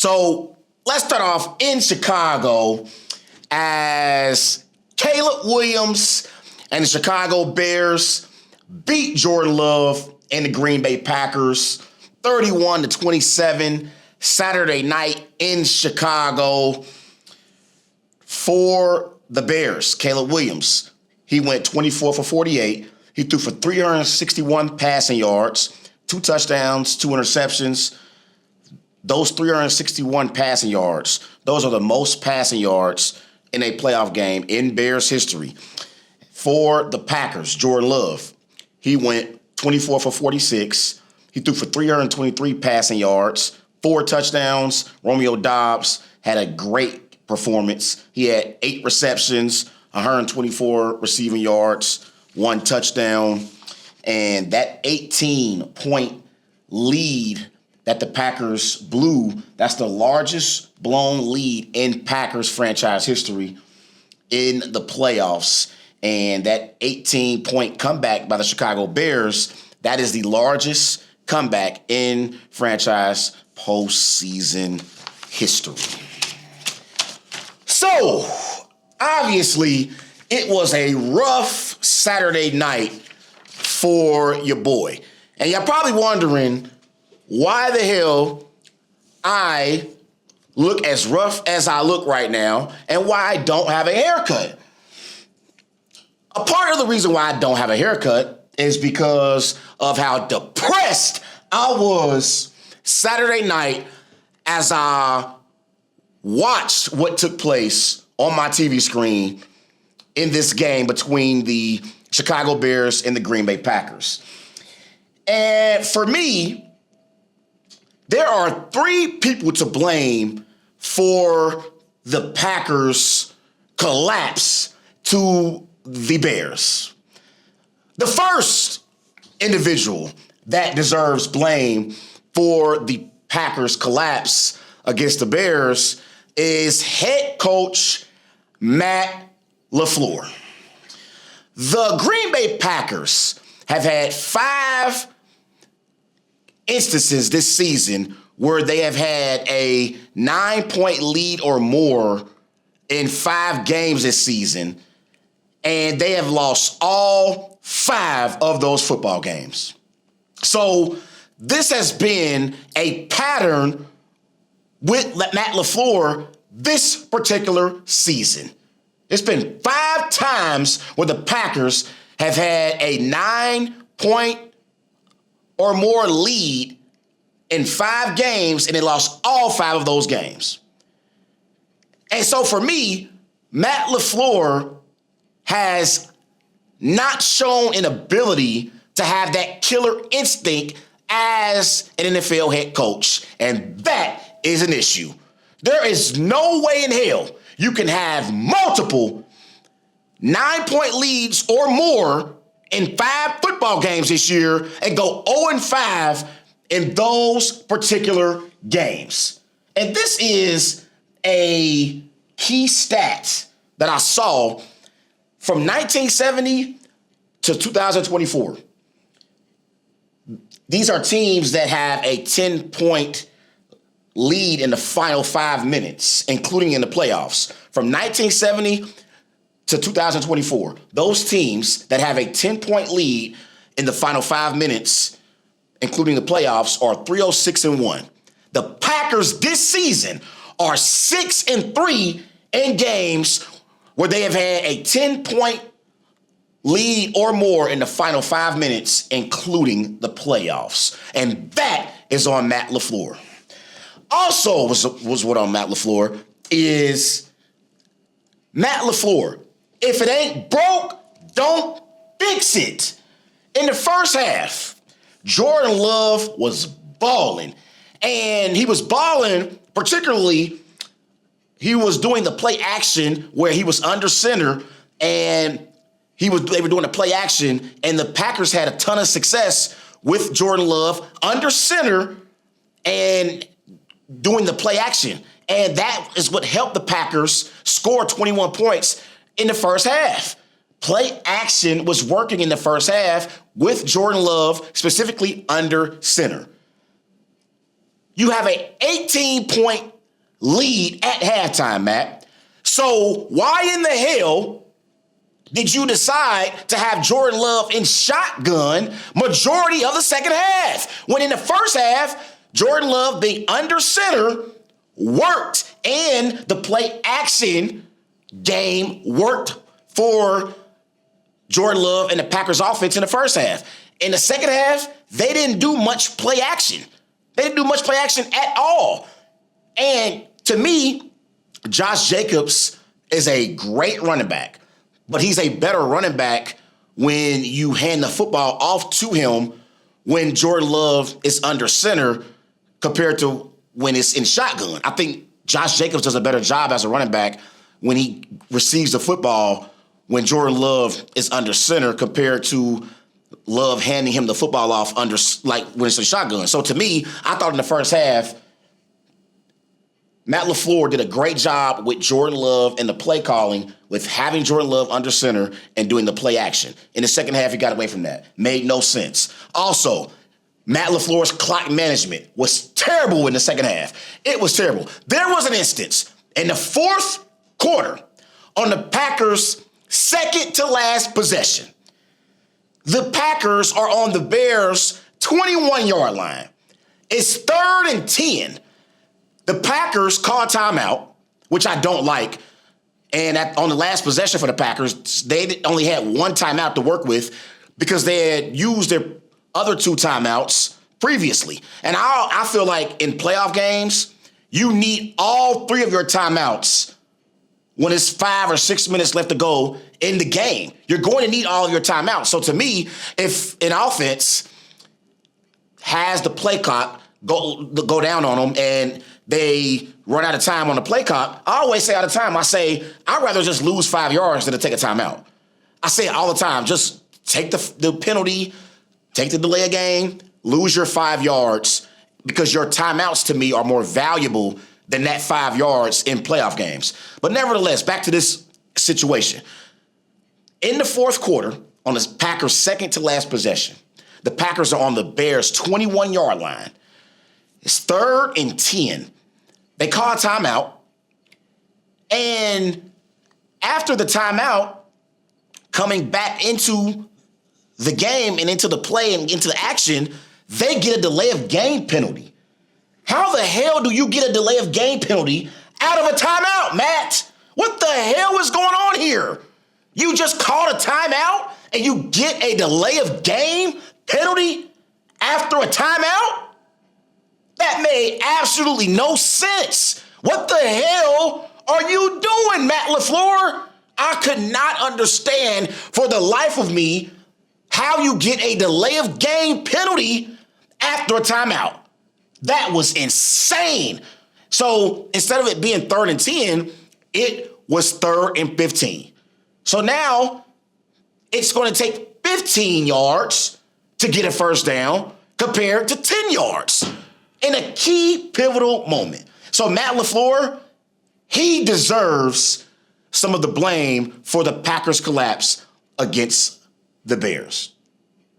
So let's start off in Chicago as Caleb Williams and the Chicago Bears beat Jordan Love and the Green Bay Packers 31-27 Saturday night in Chicago. For the Bears, Caleb Williams, he went 24 for 48. He threw for 361 passing yards, 2 touchdowns, 2 interceptions. Those 361 passing yards, those are the most passing yards in a playoff game in Bears history. For the Packers, Jordan Love, he went 24 for 46. He threw for 323 passing yards, 4 touchdowns. Romeo Doubs had a great performance. He had 8 receptions, 124 receiving yards, 1 touchdown, and that 18-point lead that the Packers blew, that's the largest blown lead in Packers franchise history in the playoffs. And that 18-point comeback by the Chicago Bears, that is the largest comeback in franchise postseason history. So, obviously, it was a rough Saturday night for your boy. And you're probably wondering why the hell I look as rough as I look right now and why I don't have a haircut. A part of the reason why I don't have a haircut is because of how depressed I was Saturday night as I watched what took place on my TV screen in this game between the Chicago Bears and the Green Bay Packers. And for me, there are 3 people to blame for the Packers' collapse to the Bears. The first individual that deserves blame for the Packers' collapse against the Bears is head coach Matt Lafleur. The Green Bay Packers have had 5 instances this season where they have had a 9-point lead or more in 5 games this season, and they have lost all 5 of those football games. So this has been a pattern with Matt Lafleur this particular season. It's been 5 times where the Packers have had a 9-point or more lead in 5 games, and they lost all 5 of those games. And so for me, Matt Lafleur has not shown an ability to have that killer instinct as an NFL head coach, and that is an issue. There is no way in hell you can have multiple 9-point leads or more in 5 football games this year and go 0-5 in those particular games. And this is a key stat that I saw from 1970 to 2024. These are teams that have a 10-point lead in the final 5 minutes, including in the playoffs. From 1970 to 2024, those teams that have a 10-point lead in the final 5 minutes, including the playoffs, are 306-1. The Packers this season are 6-3 in games where they have had a 10-point lead or more in the final 5 minutes, including the playoffs. And that is on Matt Lafleur. Also was what on Matt Lafleur is Matt Lafleur. If it ain't broke, don't fix it. In the first half, Jordan Love was balling. And he was balling, particularly, he was doing the play action where he was under center, and they were doing the play action, and the Packers had a ton of success with Jordan Love under center and doing the play action. And that is what helped the Packers score 21 points in the first half. Play action was working in the first half with Jordan Love, specifically under center. You have an 18-point lead at halftime, Matt. So why in the hell did you decide to have Jordan Love in shotgun majority of the second half? When in the first half, Jordan Love being under center worked, and the play action game worked for Jordan Love and the Packers offense in the first half. In the second half, they didn't do much play action. They didn't do much play action at all. And to me, Josh Jacobs is a great running back, but he's a better running back when you hand the football off to him when Jordan Love is under center compared to when it's in shotgun. I think Josh Jacobs does a better job as a running back when he receives the football when Jordan Love is under center compared to Love handing him the football off under, like, when it's a shotgun. So to me, I thought in the first half, Matt Lafleur did a great job with Jordan Love and the play calling, with having Jordan Love under center and doing the play action. In the second half, he got away from that. Made no sense. Also, Matt LaFleur's clock management was terrible in the second half. It was terrible. There was an instance in the fourth quarter on the Packers' second to last possession. The Packers are on the Bears' 21-yard line. It's 3rd and 10. The Packers call a timeout, which I don't like. And on the last possession for the Packers, they only had one timeout to work with because they had used their other 2 timeouts previously. And I feel like in playoff games, you need all 3 of your timeouts when it's 5 or 6 minutes left to go in the game. You're going to need all of your timeouts. So to me, if an offense has the play clock go down on them and they run out of time on the play clock, I always say all the time, I say, I'd rather just lose 5 yards than to take a timeout. I say it all the time, just take the penalty, take the delay of game, lose your 5 yards, because your timeouts to me are more valuable than that 5 yards in playoff games. But nevertheless, back to this situation. In the fourth quarter, on the Packers' second to last possession, the Packers are on the Bears' 21-yard line. It's 3rd and 10. They call a timeout. And after the timeout, coming back into the game and into the play and into the action, they get a delay of game penalty. How the hell do you get a delay of game penalty out of a timeout, Matt? What the hell is going on here? You just called a timeout and you get a delay of game penalty after a timeout? That made absolutely no sense. What the hell are you doing, Matt Lafleur? I could not understand for the life of me how you get a delay of game penalty after a timeout. That was insane. So instead of it being 3rd and 10, it was 3rd and 15. So now it's going to take 15 yards to get a first down compared to 10 yards in a key pivotal moment. So Matt Lafleur, he deserves some of the blame for the Packers' collapse against the Bears.